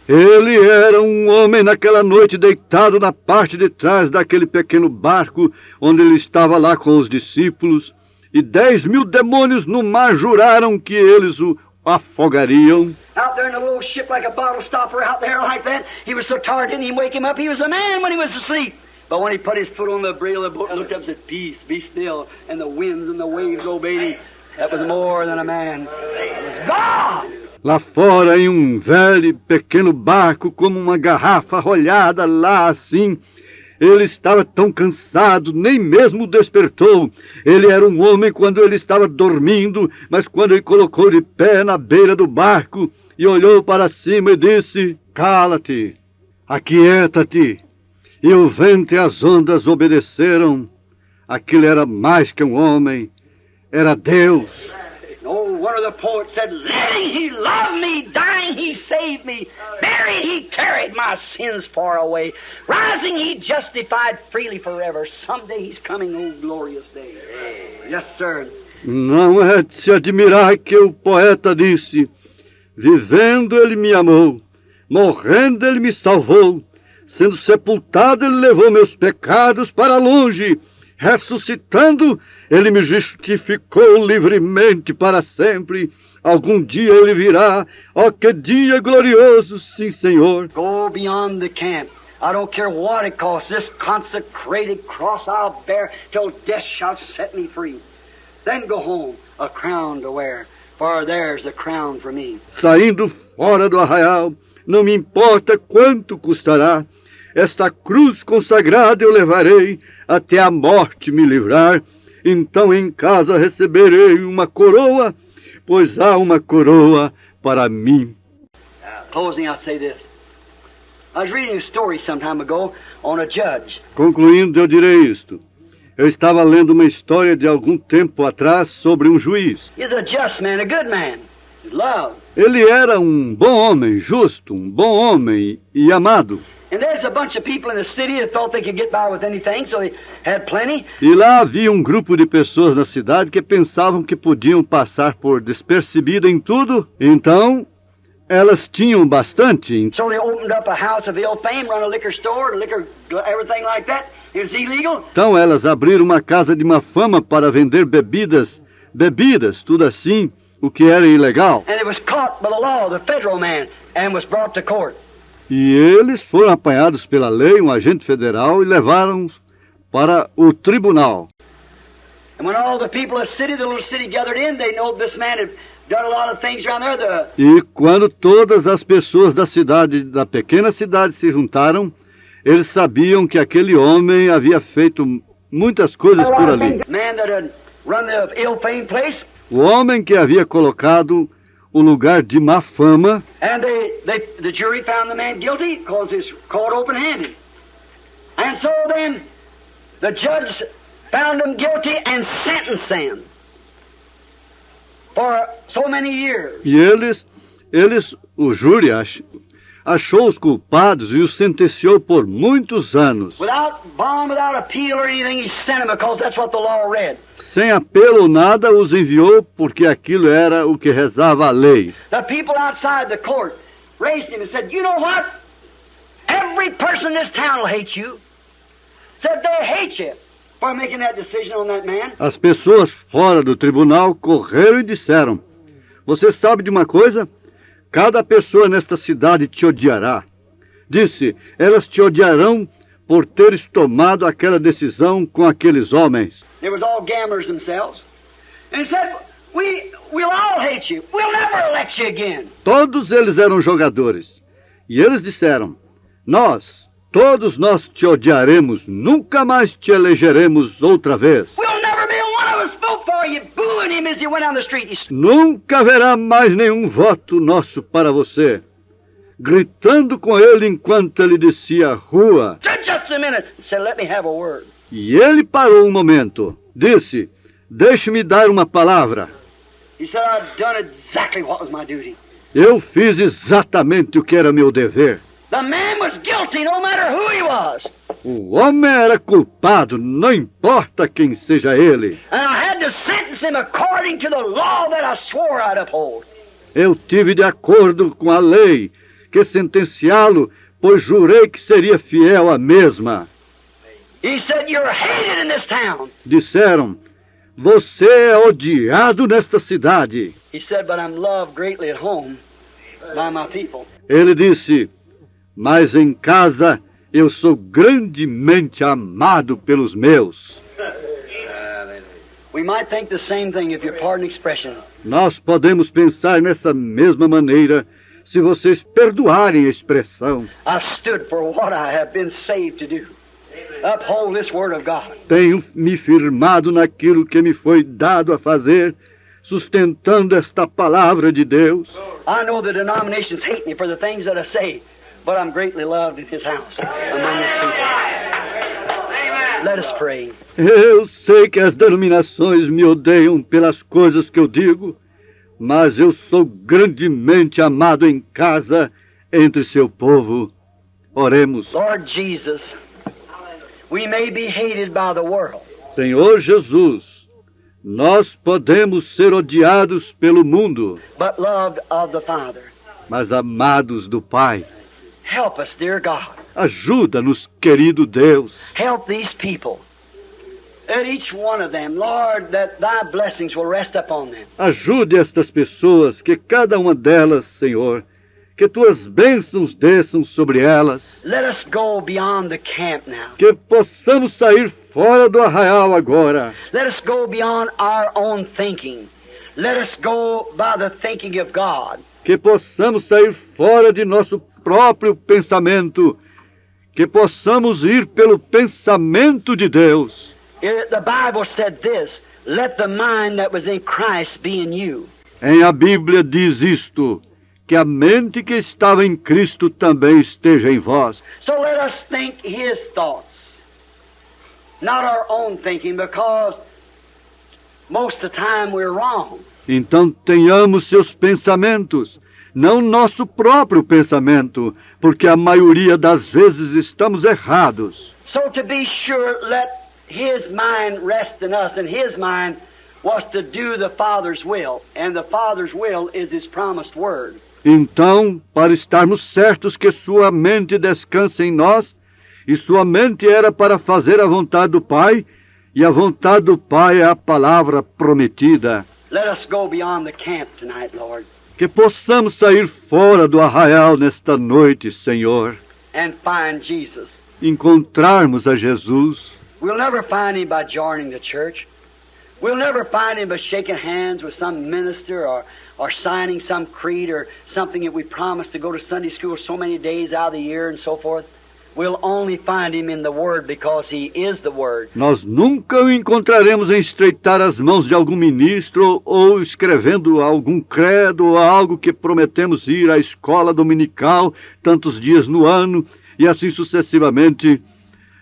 Ele era um homem naquela noite deitado na parte de trás daquele pequeno barco onde ele estava lá com os discípulos e 10.000 demônios no mar juraram que eles o afogariam. Out there in a little ship like a bottle stopper out there like that, he was so tired didn't even wake him up. He was a man when he was asleep. But when he put his foot on the brail of the boat and looked up and said, peace, be still, and the winds and the waves obeyed him, that was more than a man. It was God! Lá fora, em um velho e pequeno barco, como uma garrafa rolhada lá assim, ele estava tão cansado, nem mesmo despertou. Ele era um homem quando ele estava dormindo, mas quando ele colocou de pé na beira do barco e olhou para cima e disse, cala-te, aquieta-te. E o vento e as ondas obedeceram. Aquilo era mais que um homem, era Deus. Oh, one of the poets said, living he loved me, dying he saved me, buried he carried my sins far away, rising he justified freely forever. Someday he's coming, oh glorious day. Yes, sir. Não é de se admirar que o poeta disse, vivendo ele me amou, morrendo ele me salvou, sendo sepultado ele levou meus pecados para longe, ressuscitando, ele me justificou livremente para sempre. Algum dia ele virá. Oh, que dia glorioso, sim, Senhor. Go beyond the camp. I don't care what it costs. This consecrated cross I'll bear till death shall set me free. Then go home, a crown to wear, for there's a crown for me. Saindo fora do arraial, não me importa quanto custará. Esta cruz consagrada eu levarei até a morte me livrar. Então em casa receberei uma coroa, pois há uma coroa para mim. Closing, I'll say this. I was reading a story some time ago on a judge. Concluindo, eu direi isto. Eu estava lendo uma história de algum tempo atrás sobre um juiz. He's a just man, a good man. He's loved. Ele era um bom homem, justo, um bom homem e amado. And there's a bunch of people in the city that thought they could get by with anything, so they had plenty. E lá havia um grupo de pessoas na cidade que pensavam que podiam passar por despercebido em tudo. Então, elas tinham bastante. So they opened up a house of ill fame, run a liquor store, everything like that. It was illegal. Então elas abriram uma casa de má fama para vender bebidas, tudo assim, o que era ilegal. And it was caught by the law, the federal man, and was brought to court. E eles foram apanhados pela lei, um agente federal, e levaram-os para o tribunal. And when all the people of the little city gathered in, they know this man had done a lot of things around there. E quando todas as pessoas da pequena cidade se juntaram, eles sabiam que aquele homem havia feito muitas coisas por ali. Man that had run the ill-famed place. O homem que havia colocado o lugar de má fama, And the jury found the man guilty because he's caught open-handed. And so then the judge found him guilty and sentenced him for so many years. e o júri achou os culpados e os sentenciou por muitos anos. Without bond, without appeal or anything, he sent him because that's what the law read. Sem apelo ou nada, os enviou porque aquilo era o que rezava a lei. The people outside the court raised him and said, you know what? Every person in this town will hate you. Said they hate you for making that decision on that man. As pessoas fora do tribunal correram e disseram: você sabe de uma coisa? Cada pessoa nesta cidade te odiará. Disse, elas te odiarão por teres tomado aquela decisão com aqueles homens. They was all gamblers themselves. And he said, we'll all hate you. We'll never elect you again. Todos eles eram jogadores. E eles disseram, todos nós te odiaremos, nunca mais te elegeremos outra vez. We'll never be one of us vote for you, booing him as he went down the street. Nunca haverá mais nenhum voto nosso para você. Gritando com ele enquanto ele descia a rua. Just a minute. He said, let me have a word. E ele parou um momento. Disse, deixe-me dar uma palavra. He said, I've done exactly what was my duty. Eu fiz exatamente o que era meu dever. The man was guilty no matter who he was. O homem era culpado, não importa quem seja ele. And I had to sentence him according to the law that I swore I'd uphold. Eu tive de acordo com a lei que sentenciá-lo, pois jurei que seria fiel à mesma. He said, you're hated in this town. Disseram, você é odiado nesta cidade. He said, but I'm loved greatly at home by my people. Ele disse, mas em casa eu sou grandemente amado pelos meus. We might think the same thing if you pardon expression. Nós podemos pensar nessa mesma maneira se vocês perdoarem a expressão. I stood for what I have been saved to do. Uphold this word of God. Tenho me firmado naquilo que me foi dado a fazer, sustentando esta palavra de Deus. I know the denominations hate me for the things that I say, but I'm greatly loved in His house, among His people. Let us pray. Eu sei que as denominações me odeiam pelas coisas que eu digo, mas eu sou grandemente amado em casa, entre seu povo. Oremos. Lord Jesus, we may be hated by the world, Senhor Jesus, nós podemos ser odiados pelo mundo, but loved of the Father. mas amados do Pai. Help us, dear God. Ajuda-nos, querido Deus. Help these people. Let each one of them, Lord, that Thy blessings will rest upon them. Ajude estas pessoas, que cada uma delas, Senhor, que Tuas bênçãos desçam sobre elas. Let us go beyond the camp now. Que possamos sair fora do arraial agora. Let us go beyond our own thinking. Let us go by the thinking of God. Que possamos sair fora de nosso próprio pensamento. Que possamos ir pelo pensamento de Deus. The Bible said this, let the mind that was in Christ be in you. A Bíblia diz isto, que a mente que estava em Cristo também esteja em vós. So let us think His thoughts, not our own thinking, because most of the time we're wrong. Então tenhamos seus pensamentos, não nosso próprio pensamento, porque a maioria das vezes estamos errados. So to be sure, let His mind rest in us, and His mind was to do the Father's will, and the Father's will is His promised word. Então, para estarmos certos que sua mente descansa em nós, e sua mente era para fazer a vontade do Pai, e a vontade do Pai é a palavra prometida. Let us go beyond the camp tonight, Lord, Que possamos sair fora do arraial nesta noite, Senhor, and find Jesus. encontrarmos a Jesus. We'll never find Him by joining the church. We'll never find Him by shaking hands with some minister or signing some creed or something that we promised to go to Sunday school so many days out of the year and so forth. We'll only find Him in the Word because He is the Word. Nós nunca o encontraremos em estreitar as mãos de algum ministro ou escrevendo algum credo ou algo que prometemos ir à escola dominical tantos dias no ano e assim sucessivamente.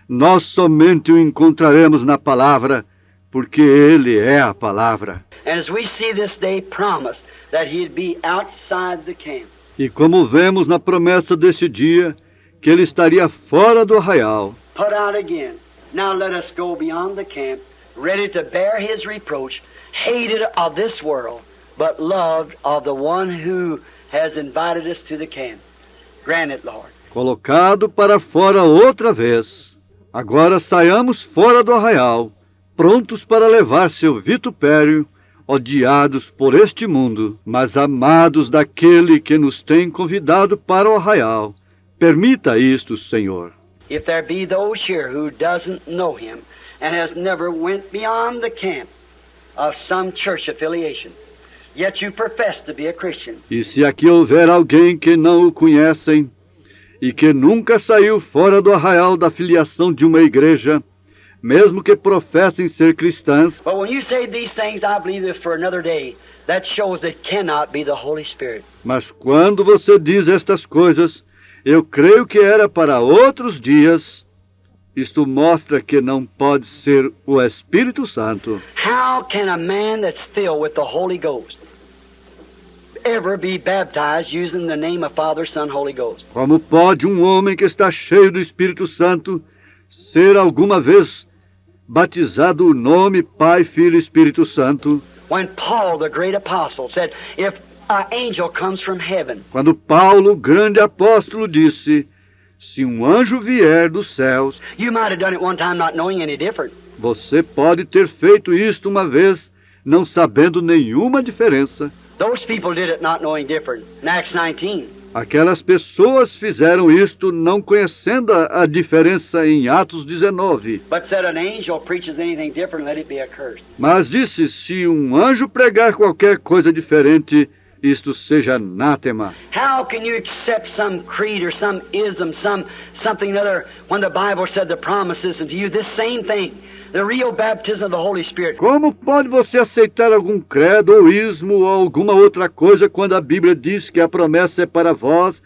Nós somente o encontraremos na palavra, porque Ele é a palavra. And as we see this day promised that He'd be outside the camp. E como vemos na promessa desse dia, que Ele estaria fora do arraial. Put out again. Now let us go beyond the camp, ready to bear His reproach, hated of this world, but loved of the one who has invited us to the camp. Grant it, Lord. Colocado para fora outra vez. Agora saiamos fora do arraial, prontos para levar seu vitupério, odiados por este mundo, mas amados daquele que nos tem convidado para o arraial. Permita isto, Senhor. If there be those here who doesn't know Him and has never went beyond the camp of some church affiliation, yet you profess to be a Christian. E se aqui houver alguém que não o conhecem e que nunca saiu fora do arraial da filiação de uma igreja, mesmo que professem ser cristãs. But when you say these things, I believe that for another day, that shows it cannot be the Holy Spirit. Mas quando você diz estas coisas, eu creio que era para outros dias. Isto mostra que não pode ser o Espírito Santo. How can a man that's filled with the Holy Ghost ever be baptized using the name of Father, Son, Holy Ghost? Como pode um homem que está cheio do Espírito Santo ser alguma vez batizado o nome Pai, Filho e Espírito Santo? When Paul, the great apostle, said, if an angel comes from heaven, Quando Paulo, o grande apóstolo, disse: se um anjo vier dos céus, you might have done it one time not knowing any different. você pode ter feito isto uma vez, não sabendo nenhuma diferença. Those people did it not knowing different. In Acts 19, Aquelas pessoas fizeram isto não conhecendo a diferença em Atos 19. but said an angel preaches anything different, let it be accursed. Mas disse: se um anjo pregar qualquer coisa diferente, isto seja anátema. How can you accept some creed or some ism, something other, when the Bible said the promises unto you, this same thing, the real baptism of the Holy Spirit? Como pode você aceitar algum credo ou ismo ou alguma outra coisa quando a Bíblia diz que a promessa é para vós,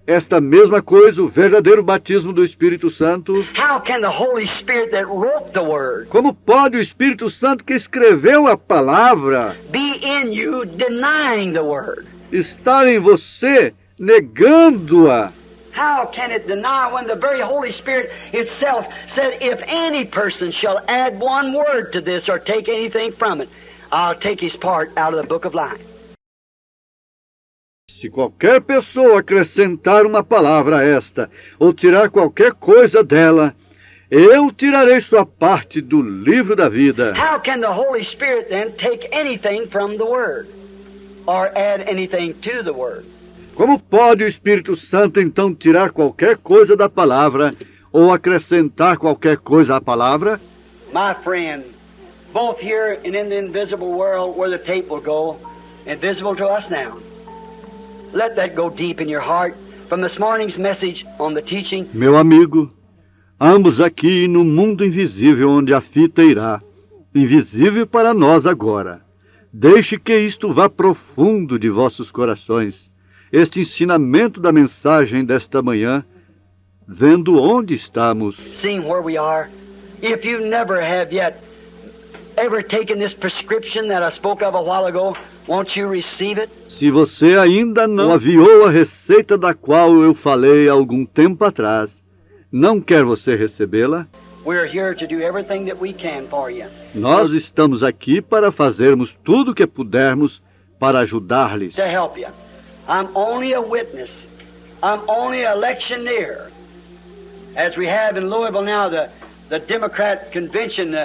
esta mesma coisa, o verdadeiro batismo do Espírito Santo? How can the Holy Spirit that wrote the Word Como pode o Espírito Santo que escreveu a palavra be in you denying the Word? estar em você negando-a? How can it deny when the very Holy Spirit itself said, if any person shall add one word to this or take anything from it, I'll take his part out of the book of life. Se qualquer pessoa acrescentar uma palavra a esta, ou tirar qualquer coisa dela, eu tirarei sua parte do livro da vida. How can the Holy Spirit then take anything from the Word or add anything to the Word? Como pode o Espírito Santo então tirar qualquer coisa da palavra, ou acrescentar qualquer coisa à palavra? My friend, both here and in the invisible world where the tape will go, invisible to us now, let that go deep in your heart from this morning's message on the teaching. Meu amigo, ambos aqui no mundo invisível onde a fita irá, invisível para nós agora. Deixe que isto vá profundo de vossos corações, este ensinamento da mensagem desta manhã, vendo onde estamos. Seeing where we are. If you never have yet ever taken this prescription that I spoke of a while ago, won't you receive it? Se você ainda não aviou a receita da qual eu falei há algum tempo atrás, não quer você recebê-la? We're here to do everything that we can for you. Nós estamos aqui para fazermos tudo o que pudermos para ajudar-lhes. To help you. I'm only a witness. I'm only an electioneer. As we have in Louisville now, the Democrat Convention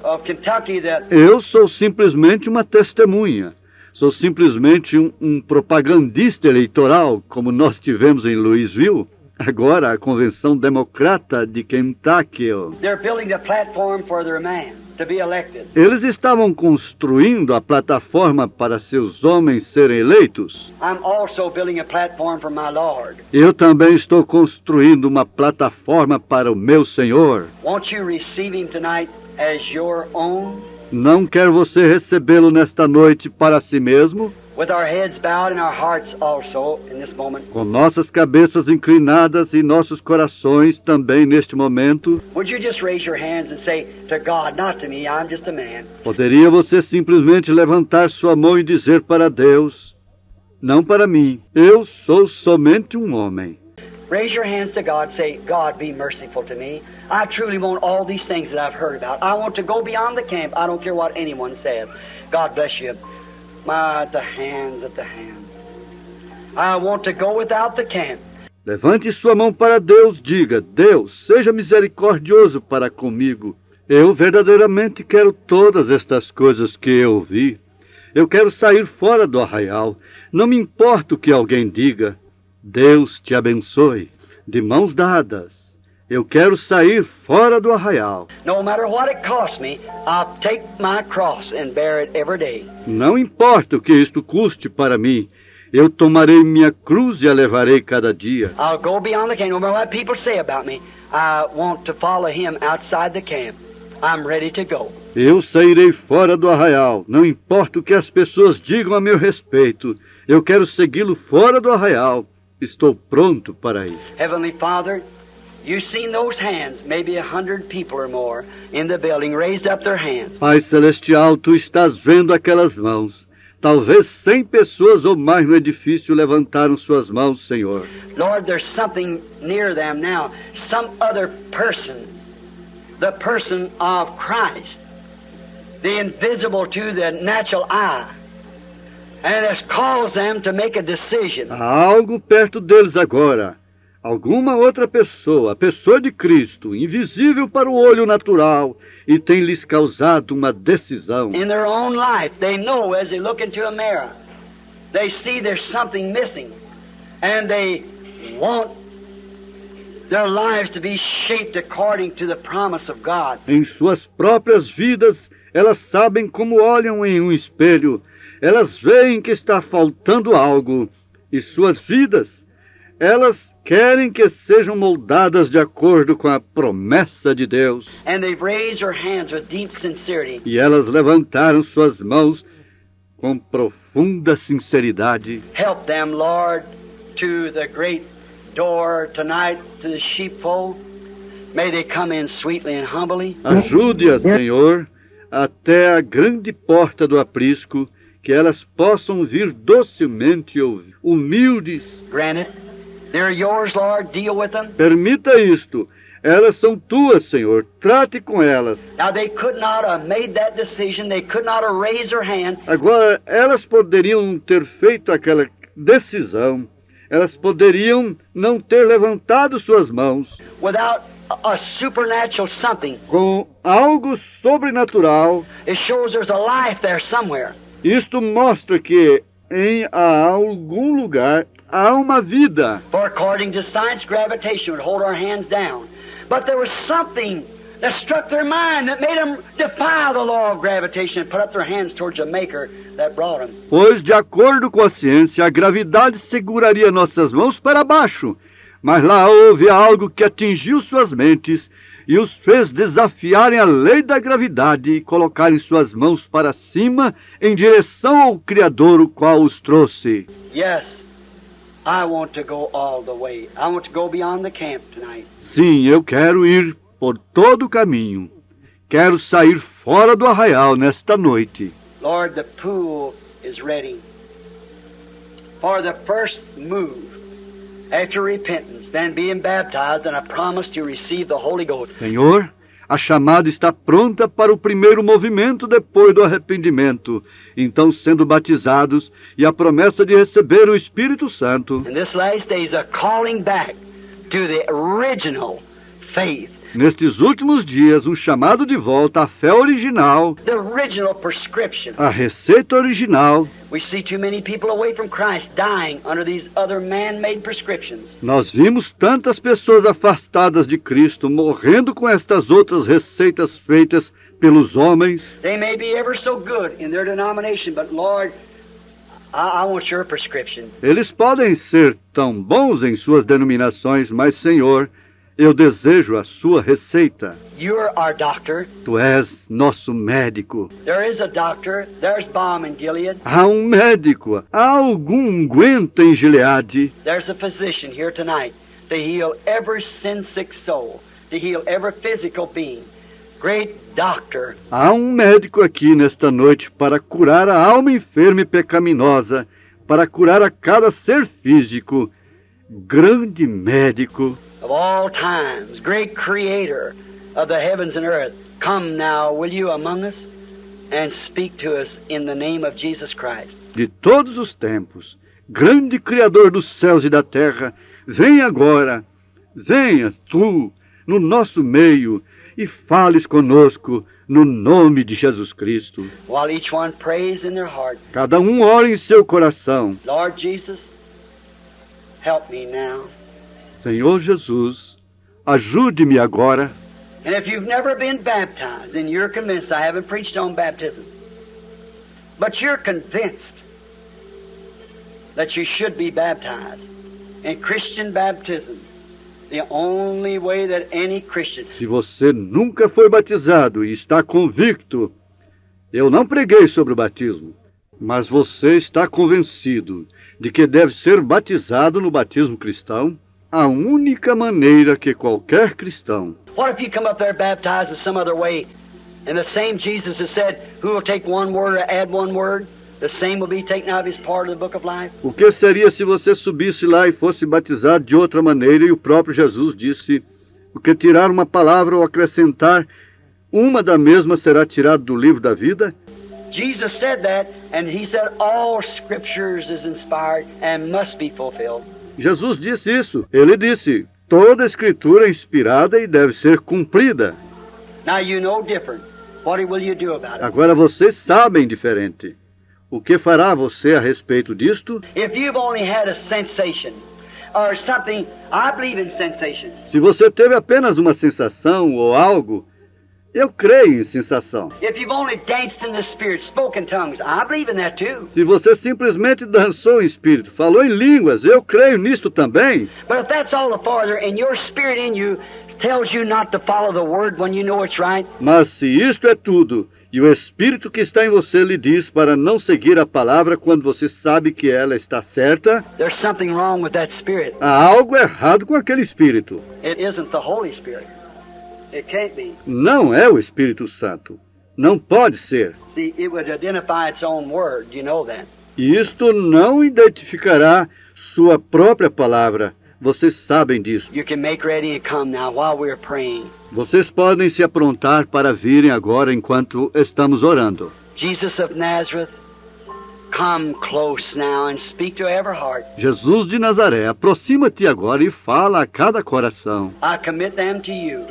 of Kentucky that... Eu sou simplesmente uma testemunha. Sou simplesmente um propagandista eleitoral, como nós tivemos em Louisville, Agora, a Convenção Democrata de Kentucky. They're building the platform for their man to be elected. Eles estavam construindo a plataforma para seus homens serem eleitos. I'm also building a platform for my Lord. Eu também estou construindo uma plataforma para o meu Senhor. Won't you receive him tonight as your own? Não quer você recebê-lo nesta noite para si mesmo? With our heads bowed and our hearts also in this moment. Com nossas cabeças inclinadas e nossos corações também neste momento. Would you just raise your hands and say to God, not to me, I'm just a man. Poderia você simplesmente levantar sua mão e dizer para Deus, não para mim, eu sou somente um homem. Raise your hands to God, say, God, be merciful to me. I truly want all these things that I've heard about. I want to go beyond the camp. I don't care what anyone says. God bless you. At the hands. I want to go without the camp. Levante sua mão para Deus, diga, Deus, seja misericordioso para comigo. Eu verdadeiramente quero todas estas coisas que eu ouvi. Eu quero sair fora do arraial. Não me importa o que alguém diga. Deus te abençoe. De mãos dadas. Eu quero sair fora do arraial. No matter what it costs me, I'll take my cross and bear it every day. Não importa o que isto custe para mim. Eu tomarei minha cruz e a levarei cada dia. I'll go beyond the camp. No matter what people say about me, I want to follow him outside the camp. I'm ready to go. Eu sairei fora do arraial. Não importa o que as pessoas digam a meu respeito. Eu quero segui-lo fora do arraial. Estou pronto para ir. Heavenly Father, you've seen those hands, maybe 100 people or more in the building raised up their hands. Pai Celestial, tu estás vendo aquelas mãos. Talvez 100 pessoas ou mais no edifício levantaram suas mãos, Senhor. Lord, there's something near them now. Some other person. The person of Christ. The invisible to the natural eye. And it's caused them to make a decision. Há algo perto deles agora. Alguma outra pessoa, a pessoa de Cristo, invisível para o olho natural, e tem lhes causado uma decisão. In their own life, they know as they look into a mirror, they see there's something missing, and they want their lives to be shaped according to the promise of God. Em suas próprias vidas, elas sabem como olham em um espelho. Elas veem que está faltando algo, e suas vidas, elas querem que sejam moldadas de acordo com a promessa de Deus. And they've raised their hands with deep sincerity. E elas levantaram suas mãos com profunda sinceridade. Help them, Lord, to the great door tonight, to the sheepfold. May they come in sweetly and humbly. Ajude-as, Senhor, até a grande porta do aprisco, que elas possam vir docilmente e humildes. Grant it. They're yours, Lord. Deal with them. Permita isto. Elas são tuas, Senhor. Trate com elas. Now, they could not have made that decision. They could not have raised their hand. Agora, elas poderiam ter feito aquela decisão. Elas poderiam não ter levantado suas mãos. Without a supernatural something. Com algo sobrenatural. It shows there's a life there somewhere. Isto mostra que em algum lugar há uma vida. For according to science, gravitation would hold our hands down. But there was something that struck their mind that made them defy the law of gravitation and put up their hands towards the Maker that brought them. Pois, de acordo com a ciência, a gravidade seguraria nossas mãos para baixo. Mas lá houve algo que atingiu suas mentes e os fez desafiarem a lei da gravidade e colocarem suas mãos para cima em direção ao Criador, o qual os trouxe. Yes, I want to go all the way. I want to go beyond the camp tonight. Sim, eu quero ir por todo o caminho. Quero sair fora do arraial nesta noite. Lord, the pool is ready for the first move after repentance, then being baptized, and a promise to receive the Holy Ghost. Senhor, a chamada está pronta para o primeiro movimento depois do arrependimento, então sendo batizados e a promessa de receber o Espírito Santo. And this last day is a calling back to the original faith Nestes últimos dias, um chamado de volta à fé original, the original prescription. a receita original. We see too many people away from Christ dying under these other man-made prescriptions. Nós vimos tantas pessoas afastadas de Cristo morrendo com estas outras receitas feitas pelos homens. They may be ever so good in their denomination, but Lord, I want your prescription. Eles podem ser tão bons em suas denominações, mas, Senhor, eu desejo a sua receita. You're our doctor. Tu és nosso médico. There is a doctor. There's balm in Gilead. Há um médico, há algum unguento em Gileade. There's a physician here tonight to heal every sin-sick soul, to heal every physical being. Great doctor. Há um médico aqui nesta noite para curar a alma enferma e pecaminosa, para curar a cada ser físico. Grande médico. Of all times, great creator of the heavens and earth, come now, will you, among us, and speak to us in the name of Jesus Christ. De todos os tempos, grande Criador dos céus e da terra, vem agora, venha tu, no nosso meio, e fales conosco no nome de Jesus Cristo. While each one prays in their heart, Cada um ora em seu coração. Lord Jesus, help me now. Senhor Jesus, ajude-me agora. And if you've never been baptized, then you're convinced. I haven't preached on baptism. But you're convinced that you should be baptized. And Christian baptism, the only way that any Christian... Se você nunca foi batizado e está convicto, eu não preguei sobre o batismo, mas você está convencido de que deve ser batizado no batismo cristão, a única maneira que qualquer cristão. What if you come up there baptized in some other way, and the same Jesus has said, who will take one word or add one word, the same will be taken out of his part of the book of life? O que seria se você subisse lá e fosse batizado de outra maneira e o próprio Jesus disse, o que tirar uma palavra ou acrescentar, uma da mesma será tirada do livro da vida? Jesus said that, and he said all scriptures is inspired and must be fulfilled. Jesus disse isso. Ele disse, toda a escritura é inspirada e deve ser cumprida. Now you know different. What will you do about it? Agora vocês sabem diferente. O que fará você a respeito disto? If you've only had a sensation or something, I believe in sensations. Se você teve apenas uma sensação ou algo, eu creio em sensação. If you've only danced in the Spirit, spoke in tongues, I believe in that too. Se você simplesmente dançou em espírito, falou em línguas, eu creio nisto também. But if that's all the farther, and your spirit in you tells you not to follow the word when you know it's right, Mas se isto é tudo, e o Espírito que está em você lhe diz para não seguir a palavra quando você sabe que ela está certa, there's something wrong with that spirit. há algo errado com aquele Espírito. It isn't the Holy Spirit. It can't be. Não é o Espírito Santo. Não pode ser. See, it would identify its own word. You know that. E isto não identificará sua própria palavra. Vocês sabem disso. You can make ready and come now while we're praying. Vocês podem se aprontar para virem agora enquanto estamos orando. Jesus of Nazareth, come close now and speak to every heart. Jesus de Nazaré, aproxima-te agora e fala a cada coração. I commit them to you.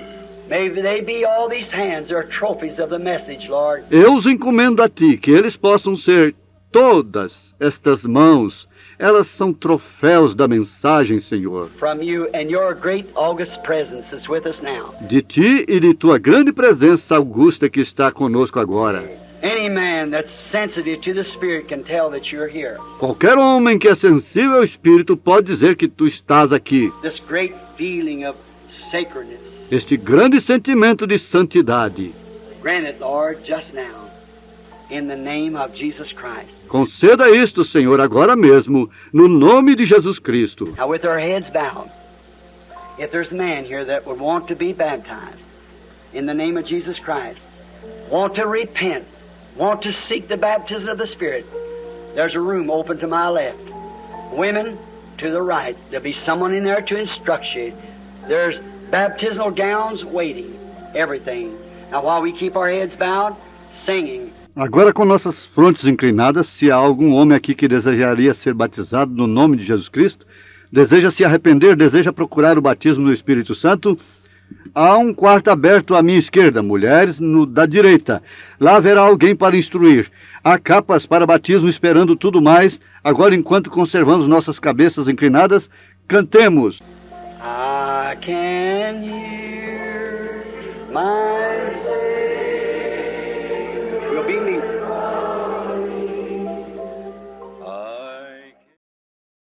May they be all these hands are trophies of the message, Lord. Eu os encomendo a ti, que eles possam ser todas estas mãos. Elas são troféus da mensagem, Senhor. From you and your great august presence is with us now. De ti e de tua grande presença augusta que está conosco agora. Any man that's sensitive to the Spirit can tell that you're here. Qualquer homem que é sensível ao Espírito pode dizer que tu estás aqui. This great feeling of sacredness. Este grande sentimento de santidade. Grant it, Lord, just now. In the name of Jesus Christ. Conceda isto, Senhor, agora mesmo, no nome de Jesus Cristo. Now with our heads bowed, if there's a man here that would want to be baptized in the name of Jesus Christ, want to repent, want to seek the baptism of the Spirit, there's a room open to my left. Women, to the right. There'll be someone in there to instruct you. There's baptismal gowns waiting, everything. Now while we keep our heads bowed, singing. Agora, com nossas frontes inclinadas, se há algum homem aqui que desejaria ser batizado no nome de Jesus Cristo, deseja se arrepender, deseja procurar o batismo do Espírito Santo, Há um quarto aberto à minha esquerda, mulheres da direita. Lá haverá alguém para instruir. Há capas para batismo esperando tudo mais. Agora, enquanto conservamos nossas cabeças inclinadas, cantemos. I can hear my